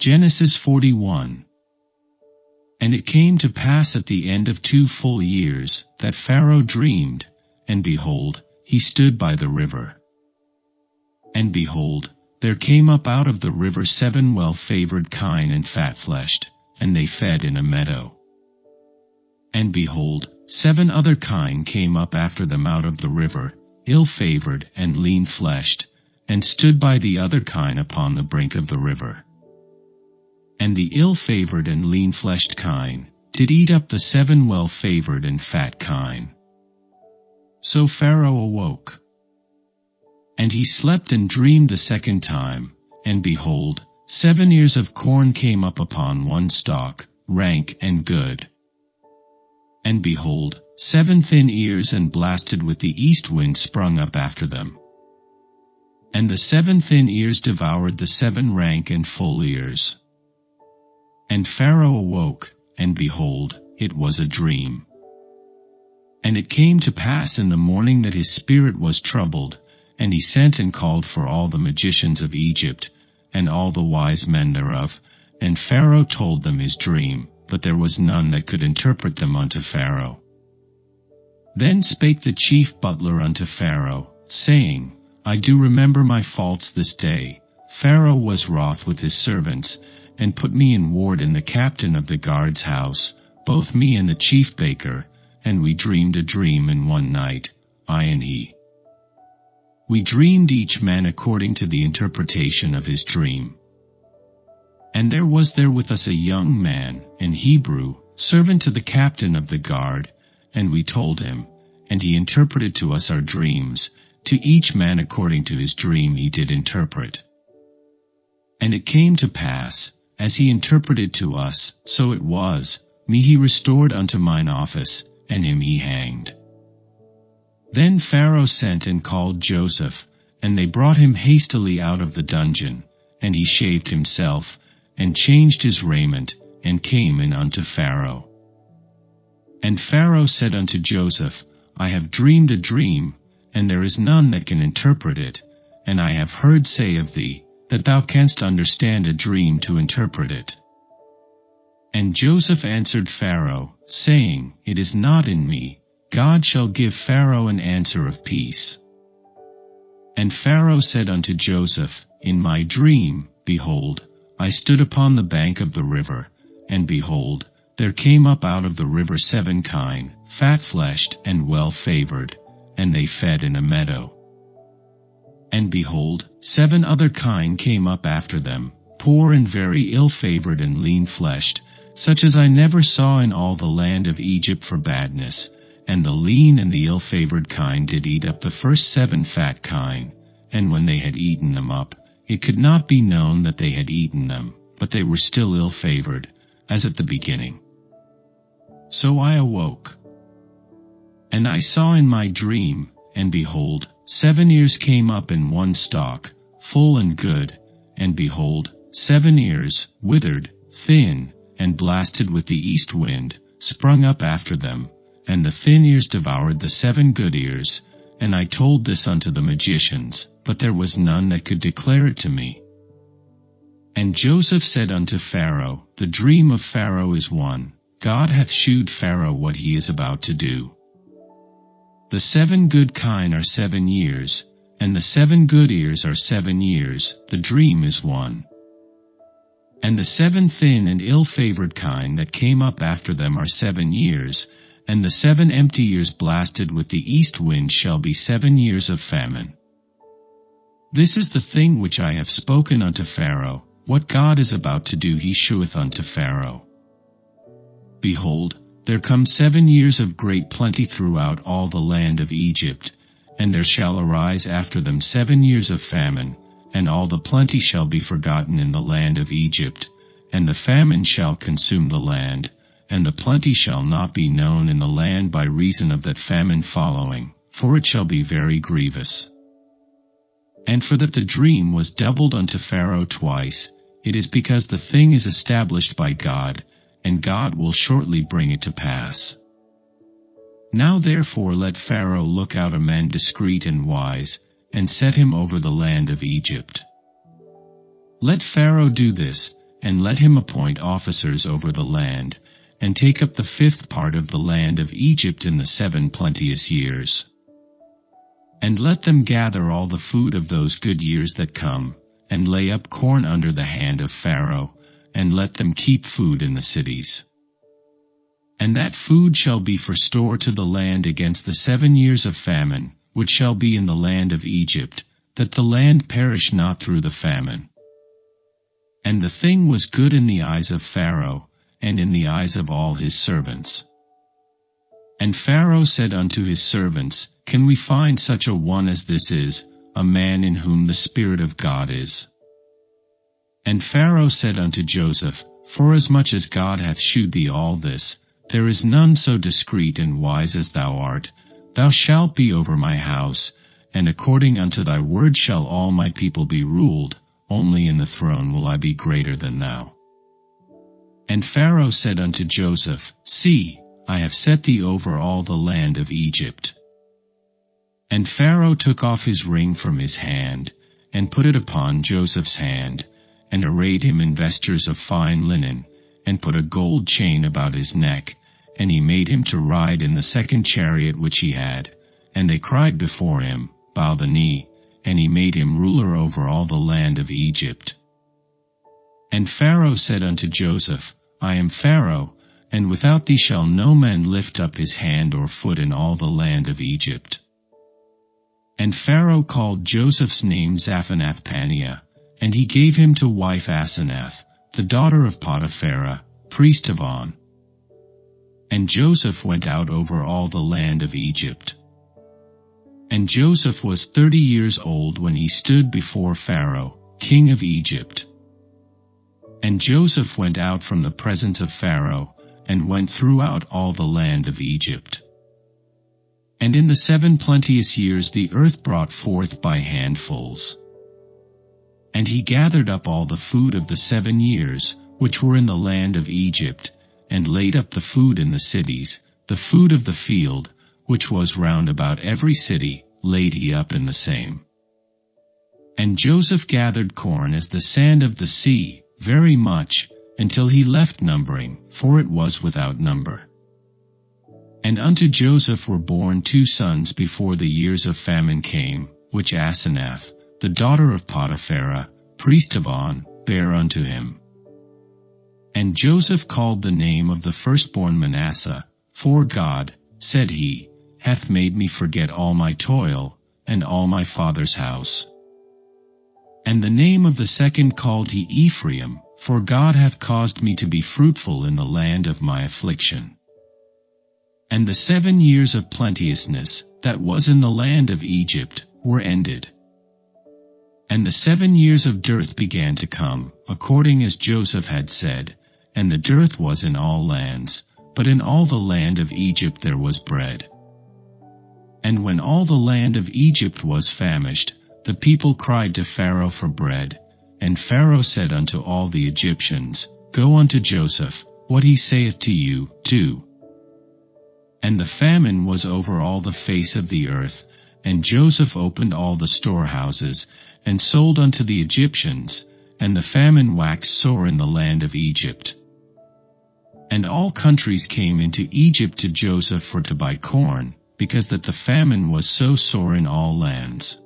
Genesis 41. And it came to pass at the end of 2 full years, that Pharaoh dreamed, and behold, he stood by the river. And behold, there came up out of the river 7 well-favoured kine and fatfleshed, and they fed in a meadow. And behold, 7 other kine came up after them out of the river, ill-favoured and lean-fleshed, and stood by the other kine upon the brink of the river. And the ill-favoured and lean-fleshed kine did eat up the 7 well-favoured and fat kine. So Pharaoh awoke. And he slept and dreamed the second time, and behold, 7 ears of corn came up upon one stalk, rank and good. And behold, 7 thin ears and blasted with the east wind sprung up after them. And the 7 thin ears devoured the 7 rank and full ears. And Pharaoh awoke, and behold, it was a dream. And it came to pass in the morning that his spirit was troubled, and he sent and called for all the magicians of Egypt, and all the wise men thereof, and Pharaoh told them his dream, but there was none that could interpret them unto Pharaoh. Then spake the chief butler unto Pharaoh, saying, I do remember my faults this day. Pharaoh was wroth with his servants, and put me in ward in the captain of the guard's house, both me and the chief baker, and we dreamed a dream in one night, I and he. We dreamed each man according to the interpretation of his dream. And there was there with us a young man, an Hebrew, servant to the captain of the guard, and we told him, and he interpreted to us our dreams, to each man according to his dream he did interpret. And it came to pass, as he interpreted to us, so it was, me he restored unto mine office, and him he hanged. Then Pharaoh sent and called Joseph, and they brought him hastily out of the dungeon, and he shaved himself, and changed his raiment, and came in unto Pharaoh. And Pharaoh said unto Joseph, I have dreamed a dream, and there is none that can interpret it, and I have heard say of thee, that thou canst understand a dream to interpret it. And Joseph answered Pharaoh, saying, It is not in me. God shall give Pharaoh an answer of peace. And Pharaoh said unto Joseph, In my dream, behold, I stood upon the bank of the river, and behold, there came up out of the river 7 kine, fat-fleshed and well-favoured, and they fed in a meadow. And behold, 7 other kine came up after them, poor and very ill-favoured and lean-fleshed, such as I never saw in all the land of Egypt for badness, and the lean and the ill-favoured kine did eat up the first 7 fat kine, and when they had eaten them up, it could not be known that they had eaten them, but they were still ill-favoured, as at the beginning. So I awoke. And I saw in my dream, and behold, 7 ears came up in one stalk, full and good, and behold, 7 ears, withered, thin, and blasted with the east wind, sprung up after them, and the thin ears devoured the 7 good ears, and I told this unto the magicians, but there was none that could declare it to me. And Joseph said unto Pharaoh, The dream of Pharaoh is one, God hath shewed Pharaoh what he is about to do. The 7 good kine are 7 years, and the 7 good ears are 7 years, the dream is one. And the 7 thin and ill-favoured kine that came up after them are 7 years, and the 7 empty years blasted with the east wind shall be 7 years of famine. This is the thing which I have spoken unto Pharaoh, what God is about to do he sheweth unto Pharaoh. Behold, there come 7 years of great plenty throughout all the land of Egypt, and there shall arise after them 7 years of famine, and all the plenty shall be forgotten in the land of Egypt, and the famine shall consume the land, and the plenty shall not be known in the land by reason of that famine following, for it shall be very grievous. And for that the dream was doubled unto Pharaoh twice, it is because the thing is established by God, and God will shortly bring it to pass. Now therefore let Pharaoh look out a man discreet and wise, and set him over the land of Egypt. Let Pharaoh do this, and let him appoint officers over the land, and take up the 5th part of the land of Egypt in the 7 plenteous years. And let them gather all the food of those good years that come, and lay up corn under the hand of Pharaoh, and let them keep food in the cities. And that food shall be for store to the land against the 7 years of famine, which shall be in the land of Egypt, that the land perish not through the famine. And the thing was good in the eyes of Pharaoh, and in the eyes of all his servants. And Pharaoh said unto his servants, Can we find such a one as this is, a man in whom the Spirit of God is? And Pharaoh said unto Joseph, Forasmuch as God hath shewed thee all this, there is none so discreet and wise as thou art. Thou shalt be over my house, and according unto thy word shall all my people be ruled, only in the throne will I be greater than thou. And Pharaoh said unto Joseph, See, I have set thee over all the land of Egypt. And Pharaoh took off his ring from his hand, and put it upon Joseph's hand, and arrayed him in vestures of fine linen, and put a gold chain about his neck, and he made him to ride in the 2nd chariot which he had. And they cried before him, Bow the knee, and he made him ruler over all the land of Egypt. And Pharaoh said unto Joseph, I am Pharaoh, and without thee shall no man lift up his hand or foot in all the land of Egypt. And Pharaoh called Joseph's name Zaphanath-Paneah, and he gave him to wife Asenath, the daughter of Potiphar, priest of On. And Joseph went out over all the land of Egypt. And Joseph was 30 years old when he stood before Pharaoh, king of Egypt. And Joseph went out from the presence of Pharaoh, and went throughout all the land of Egypt. And in the 7 plenteous years the earth brought forth by handfuls. And he gathered up all the food of the 7 years, which were in the land of Egypt, and laid up the food in the cities, the food of the field, which was round about every city, laid he up in the same. And Joseph gathered corn as the sand of the sea, very much, until he left numbering, for it was without number. And unto Joseph were born 2 sons before the years of famine came, which Asenath, the daughter of Potiphar, priest of On, bare unto him. And Joseph called the name of the firstborn Manasseh, for God, said he, hath made me forget all my toil, and all my father's house. And the name of the second called he Ephraim, for God hath caused me to be fruitful in the land of my affliction. And the 7 years of plenteousness, that was in the land of Egypt, were ended. And the 7 years of dearth began to come, according as Joseph had said, and the dearth was in all lands, but in all the land of Egypt there was bread. And when all the land of Egypt was famished, the people cried to Pharaoh for bread, and Pharaoh said unto all the Egyptians, Go unto Joseph, what he saith to you, do. And the famine was over all the face of the earth, and Joseph opened all the storehouses, and sold unto the Egyptians, and the famine waxed sore in the land of Egypt. And all countries came into Egypt to Joseph for to buy corn, because that the famine was so sore in all lands.